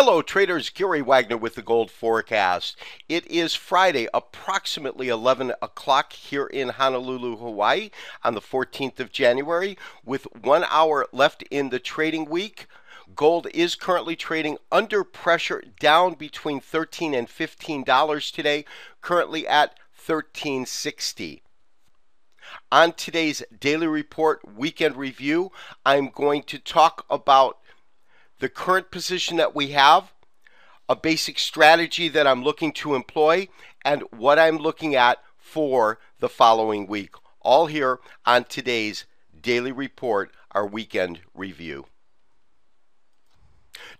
Hello, traders. Gary Wagner with the Gold Forecast. It is Friday, approximately 11 o'clock here in Honolulu, Hawaii, on the 14th of January, with 1 hour left in the trading week. Gold is currently trading under pressure, down between $13 and $15 today, currently at $13.60. On today's daily report weekend review, I'm going to talk about the current position that we have, a basic strategy that I'm looking to employ, and what I'm looking at for the following week. All here on today's daily report, our weekend review.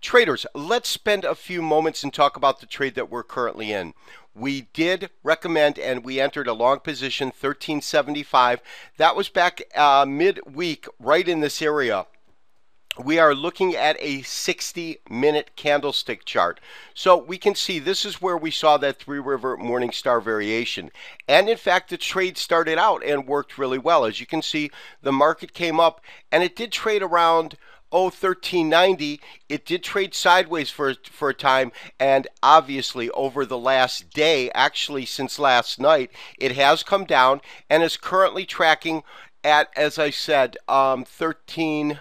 Traders, let's spend a few moments and talk about the trade that we're currently in. We did recommend and we entered a long position, 1375. That was back midweek, right in this area. We are looking at a 60-minute candlestick chart. So we can see this is where we saw that three-river Morningstar variation. And in fact, the trade started out and worked really well. As you can see, the market came up and it did trade around 1390. It did trade sideways for a time, and obviously over the last day, actually since last night, it has come down and is currently tracking at, as I said, 1359,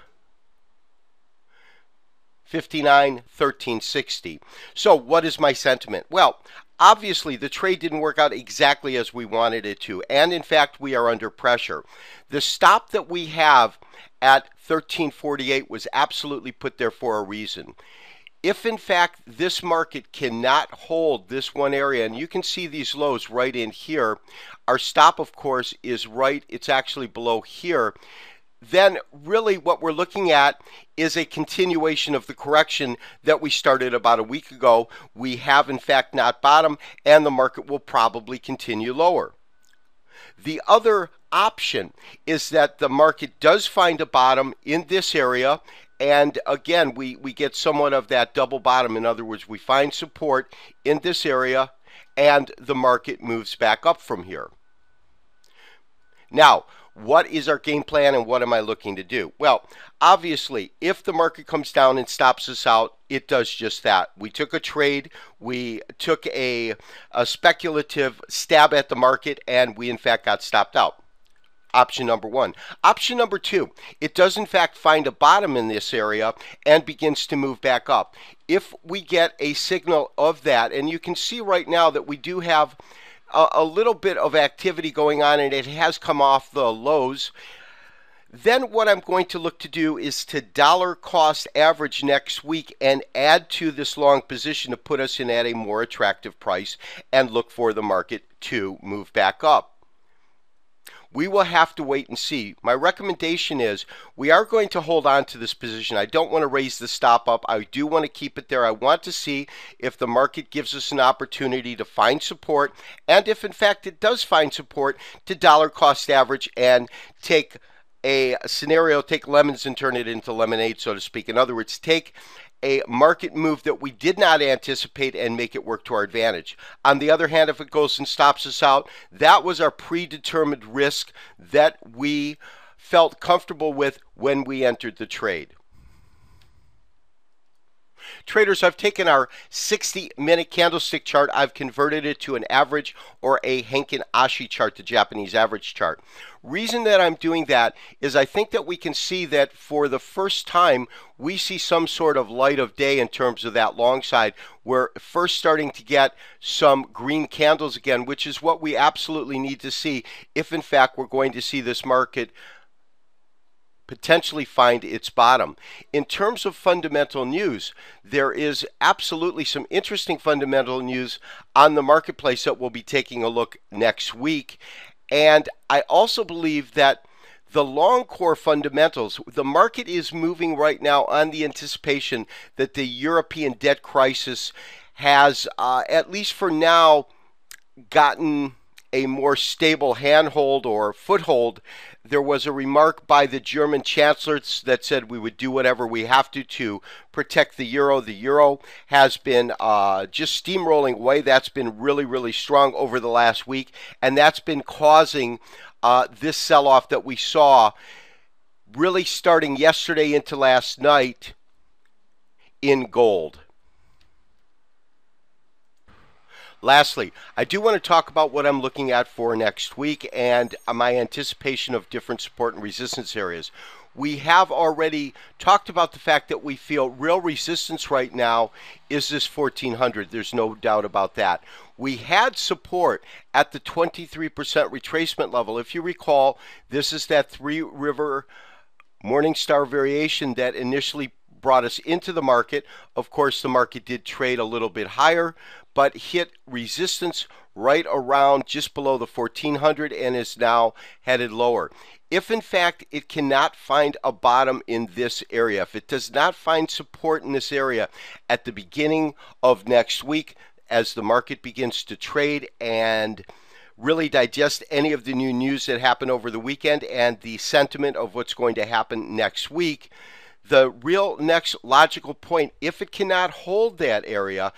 1360. So what is my sentiment? Well, obviously the trade didn't work out exactly as we wanted it to, and in fact we are under pressure. The stop that we have at 1348 was absolutely put there for a reason. If in fact this market cannot hold this one area, and you can see these lows right in here, our stop of course is right, it's actually below here, then really what we're looking at is a continuation of the correction that we started about a week ago. We have in fact not bottomed, and the market will probably continue lower. The other option is that the market does find a bottom in this area, and again we get somewhat of that double bottom. In other words, we find support in this area and the market moves back up from here. Now, what is our game plan and what am I looking to do? Well, obviously, if the market comes down and stops us out, it does just that. We took a trade, we took a speculative stab at the market, and we in fact got stopped out. Option number one. Option number two, it does in fact find a bottom in this area and begins to move back up. If we get a signal of that, and you can see right now that we do have a little bit of activity going on and it has come off the lows, then what I'm going to look to do is to dollar cost average next week and add to this long position to put us in at a more attractive price and look for the market to move back up. We will have to wait and see. My recommendation is we are going to hold on to this position. I don't want to raise the stop up. I do want to keep it there. I want to see if the market gives us an opportunity to find support, and if in fact it does find support, to dollar cost average and take a scenario, take lemons and turn it into lemonade, so to speak. In other words, take a market move that we did not anticipate and make it work to our advantage. On the other hand, if it goes and stops us out, that was our predetermined risk that we felt comfortable with when we entered the trade. Traders, I've taken our 60-minute candlestick chart, I've converted it to an average or a Henkin Ashi chart, the Japanese average chart. Reason that I'm doing that is I think that we can see that for the first time we see some sort of light of day in terms of that long side. We're first starting to get some green candles again, which is what we absolutely need to see if in fact we're going to see this market potentially find its bottom. In terms of fundamental news, there is absolutely some interesting fundamental news on the marketplace that we'll be taking a look next week. And I also believe that the long core fundamentals, the market is moving right now on the anticipation that the European debt crisis has, at least for now, gotten a more stable handhold or foothold. There was a remark by the German chancellor that said we would do whatever we have to protect the euro. The euro has been just steamrolling away. That's been really, really strong over the last week, and that's been causing this sell-off that we saw really starting yesterday into last night in gold. Lastly, I do want to talk about what I'm looking at for next week and my anticipation of different support and resistance areas. We have already talked about the fact that we feel real resistance right now is this 1400. There's no doubt about that. We had support at the 23% retracement level. If you recall, this is that Three River Morningstar variation that initially brought us into the market. Of course, the market did trade a little bit higher, but hit resistance right around just below the 1400 and is now headed lower. If in fact it cannot find a bottom in this area, if it does not find support in this area at the beginning of next week, as the market begins to trade and really digest any of the new news that happened over the weekend and the sentiment of what's going to happen next week, the real next logical point, if it cannot hold that area,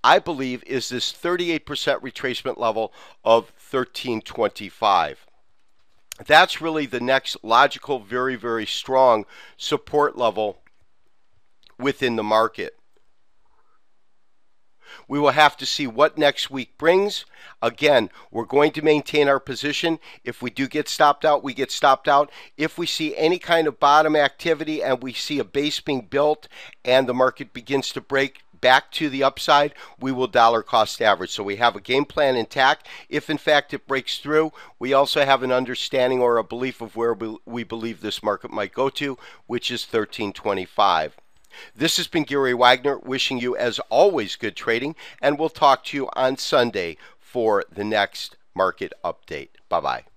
I believe, is this 38% retracement level of 1325. That's really the next logical, very, very strong support level within the market. We will have to see what next week brings. Again, we're going to maintain our position. If we do get stopped out, we get stopped out. If we see any kind of bottom activity and we see a base being built and the market begins to break back to the upside, we will dollar cost average. So we have a game plan intact. If in fact it breaks through, we also have an understanding or a belief of where we believe this market might go to, which is 1325. This has been Gary Wagner wishing you, as always, good trading, and we'll talk to you on Sunday for the next market update. Bye-bye.